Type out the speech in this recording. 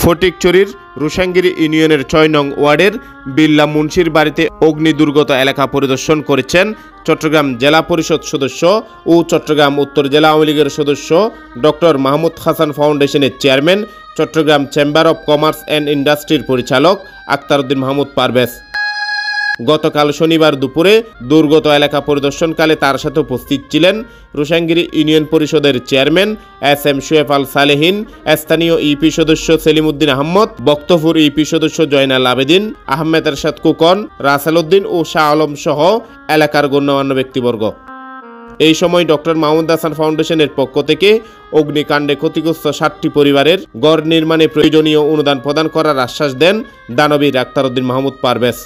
ফটিকছড়ির রুশাঙ্গিরি ইউনিয়নের ৬ নং ওয়ার্ডের বিল্লা মুন্সির বাড়িতে অগ্নি দুর্গত এলাকা পরিদর্শন করেছেন চট্টগ্রাম জেলা পরিষদ সদস্য ও চট্টগ্রাম উত্তর জেলা আওয়ামী লীগের সদস্য ডক্টর মাহমুদ হাসান ফাউন্ডেশনের chairman Chittagong chamber of commerce and ইন্ডাস্ট্রির পরিচালক আক্তার উদ্দিন মাহমুদ পারভেজ। গতকাল শনিবার দুপুরে দুর্গত এলাকা পরিদর্শনকালে তার সাথে উপস্থিত ছিলেন রুশাঙ্গিরি ইউনিয়ন পরিষদের চেয়ারম্যান এস.এম. শোয়েব আল সালেহিন, স্থানীয় ইপি সদস্য সেলিম উদ্দিন আহমদ, বক্তপুর ইপি সদস্য জয়নাল আবেদিন, আহমেদ এরশাদ কুকন, রাসেল উদ্দিন ও শাহ আলম সহ এলাকার গণ্যমান্য ব্যক্তিবর্গ। এই সময় ডক্টর মাহমুদ হাসান ফাউন্ডেশনের পক্ষ থেকে অগ্নিকাণ্ডে ক্ষতিগ্রস্ত 60টি পরিবারের ঘর নির্মাণে প্রয়োজনীয় অনুদান প্রদান করার আশ্বাস দেন দানবীর আক্তার উদ্দিন মাহমুদ পারভেজ।